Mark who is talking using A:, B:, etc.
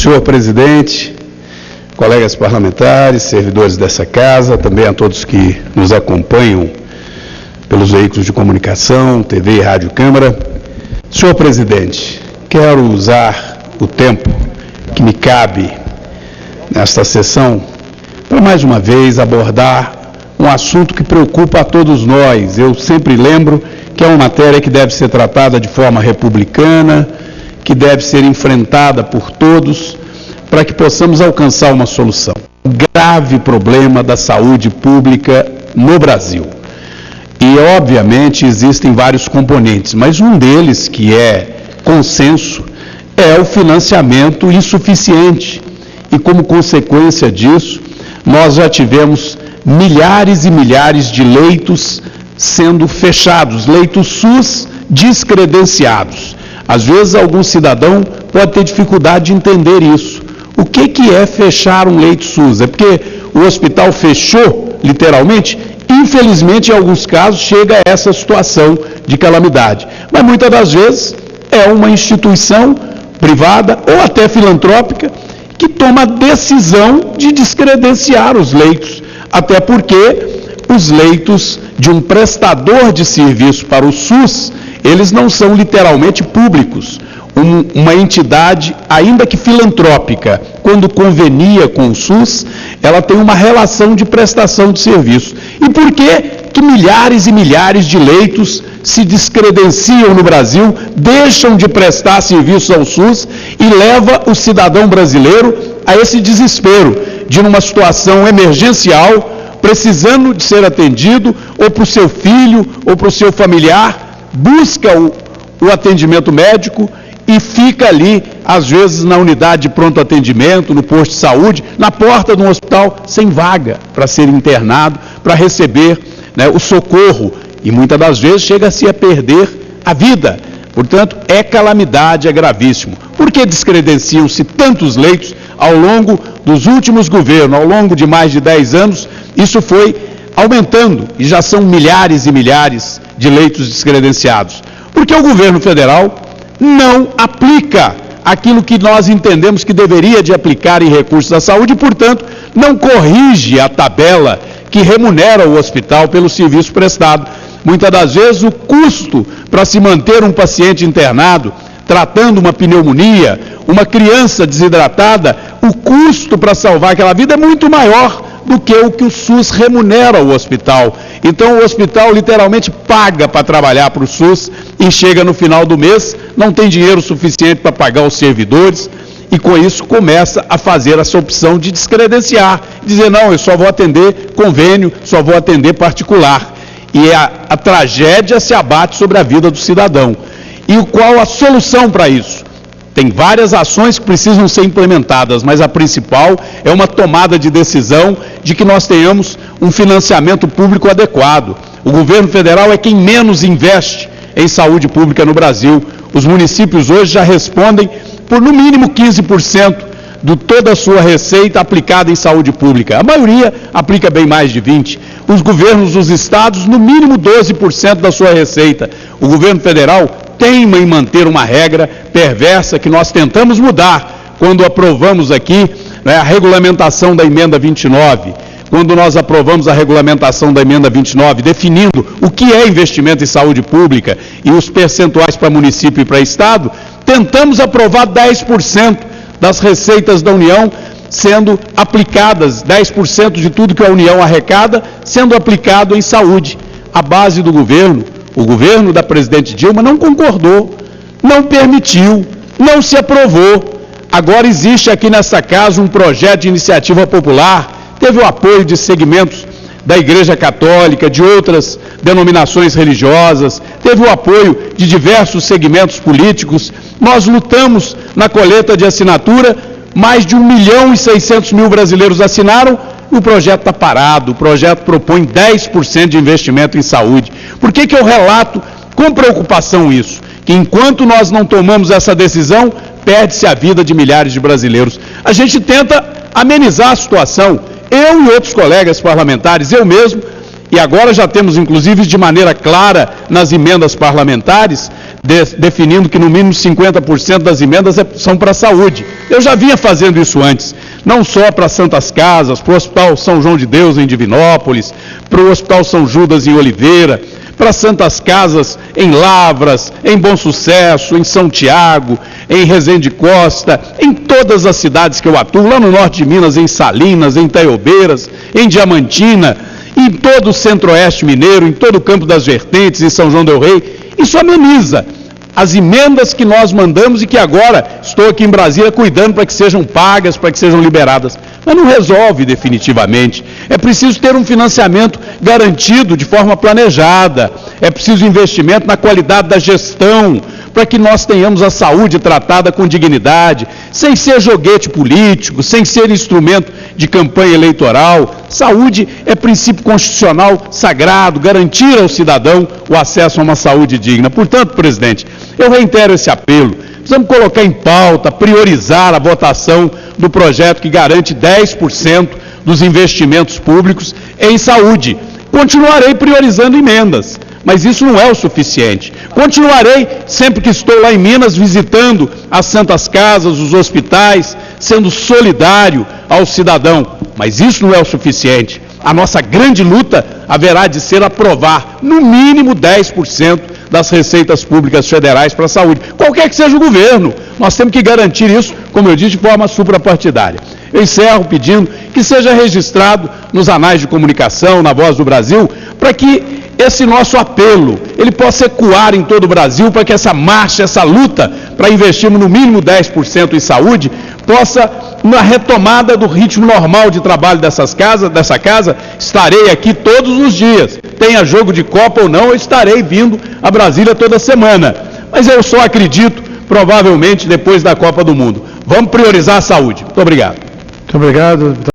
A: Senhor presidente, colegas parlamentares, servidores dessa casa, também a todos que nos acompanham pelos veículos de comunicação, TV e Rádio Câmara. Senhor presidente, quero usar o tempo que me cabe nesta sessão para mais uma vez abordar um assunto que preocupa a todos nós. Eu sempre lembro que é uma matéria que deve ser tratada de forma republicana, que deve ser enfrentada por todos, para que possamos alcançar uma solução. O grave problema da saúde pública no Brasil. E, obviamente, existem vários componentes, mas um deles, que é consenso, é o financiamento insuficiente. E, como consequência disso, nós já tivemos milhares e milhares de leitos sendo fechados, leitos SUS descredenciados. Às vezes, algum cidadão pode ter dificuldade de entender isso. O que é fechar um leito SUS? É porque o hospital fechou, literalmente? Infelizmente, em alguns casos, chega a essa situação de calamidade. Mas, muitas das vezes, é uma instituição privada ou até filantrópica que toma a decisão de descredenciar os leitos, até porque os leitos de um prestador de serviço para o SUS, eles não são literalmente públicos. Uma entidade, ainda que filantrópica, quando convenia com o SUS, ela tem uma relação de prestação de serviço. E por que milhares e milhares de leitos se descredenciam no Brasil, deixam de prestar serviços ao SUS e leva o cidadão brasileiro a esse desespero de, numa situação emergencial, precisando de ser atendido, ou para o seu filho, ou para o seu familiar, busca o atendimento médico e fica ali, às vezes, na unidade de pronto atendimento, no posto de saúde, na porta de um hospital, sem vaga para ser internado, para receber, o socorro, e muitas das vezes chega-se a perder a vida. Portanto, é calamidade, é gravíssimo. Por que descredenciam-se tantos leitos ao longo dos últimos governos, ao longo de mais de 10 anos? Isso foi aumentando, e já são milhares e milhares de leitos descredenciados. Porque o governo federal não aplica aquilo que nós entendemos que deveria de aplicar em recursos da saúde e, portanto, não corrige a tabela que remunera o hospital pelo serviço prestado. Muitas das vezes o custo para se manter um paciente internado, tratando uma pneumonia, uma criança desidratada, o custo para salvar aquela vida é muito maior do que o SUS remunera o hospital. Então o hospital literalmente paga para trabalhar para o SUS e chega no final do mês, não tem dinheiro suficiente para pagar os servidores e com isso começa a fazer essa opção de descredenciar, dizer não, eu só vou atender convênio, só vou atender particular. E a tragédia se abate sobre a vida do cidadão. E qual a solução para isso? Tem várias ações que precisam ser implementadas, mas a principal é uma tomada de decisão de que nós tenhamos um financiamento público adequado. O governo federal é quem menos investe em saúde pública no Brasil. Os municípios hoje já respondem por no mínimo 15% de toda a sua receita aplicada em saúde pública. A maioria aplica bem mais de 20%. Os governos dos estados, no mínimo 12% da sua receita. O governo federal teima em manter uma regra perversa que nós tentamos mudar quando aprovamos aqui a regulamentação da emenda 29, quando nós aprovamos a regulamentação da emenda 29, definindo o que é investimento em saúde pública e os percentuais para município e para estado, tentamos aprovar 10% das receitas da União sendo aplicadas, 10% de tudo que a União arrecada sendo aplicado em saúde. A base do governo, o governo da presidente Dilma não concordou, não permitiu, não se aprovou. Agora existe aqui nesta casa um projeto de iniciativa popular, teve o apoio de segmentos da Igreja Católica, de outras denominações religiosas, teve o apoio de diversos segmentos políticos. Nós lutamos na coleta de assinatura, mais de 1.600.000 brasileiros assinaram, o projeto está parado, o projeto propõe 10% de investimento em saúde. Por que eu relato com preocupação isso? Que enquanto nós não tomamos essa decisão, perde-se a vida de milhares de brasileiros. A gente tenta amenizar a situação. Eu e outros colegas parlamentares, eu mesmo, E agora já temos, inclusive, de maneira clara nas emendas parlamentares, definindo que no mínimo 50% das emendas são para a saúde. Eu já vinha fazendo isso antes, não só para Santas Casas, para o Hospital São João de Deus em Divinópolis, para o Hospital São Judas em Oliveira, para Santas Casas em Lavras, em Bom Sucesso, em São Tiago, em Resende Costa, em todas as cidades que eu atuo, lá no norte de Minas, em Salinas, em Itaiobeiras, em Diamantina, em todo o centro-oeste mineiro, em todo o Campo das Vertentes, em São João del Rei. Isso ameniza as emendas que nós mandamos e que agora estou aqui em Brasília cuidando para que sejam pagas, para que sejam liberadas. Mas não resolve definitivamente. É preciso ter um financiamento garantido de forma planejada. É preciso investimento na qualidade da gestão, para que nós tenhamos a saúde tratada com dignidade, sem ser joguete político, sem ser instrumento de campanha eleitoral. Saúde é princípio constitucional sagrado, garantir ao cidadão o acesso a uma saúde digna. Portanto, presidente, eu reitero esse apelo. Precisamos colocar em pauta, priorizar a votação do projeto que garante 10% dos investimentos públicos em saúde. Continuarei priorizando emendas, mas isso não é o suficiente. Continuarei, sempre que estou lá em Minas, visitando as Santas Casas, os hospitais, sendo solidário ao cidadão, mas isso não é o suficiente. A nossa grande luta haverá de ser aprovar, no mínimo 10% das receitas públicas federais para a saúde, qualquer que seja o governo. Nós temos que garantir isso, como eu disse, de forma suprapartidária. Eu encerro pedindo que seja registrado nos anais de comunicação, na Voz do Brasil, para que esse nosso apelo, ele possa ecoar em todo o Brasil, para que essa marcha, essa luta para investirmos no mínimo 10% em saúde, possa, na retomada do ritmo normal de trabalho dessa casa, estarei aqui todos os dias. Tenha jogo de Copa ou não, eu estarei vindo a Brasília toda semana. Mas eu só acredito, provavelmente, depois da Copa do Mundo. Vamos priorizar a saúde. Muito obrigado.
B: Muito obrigado.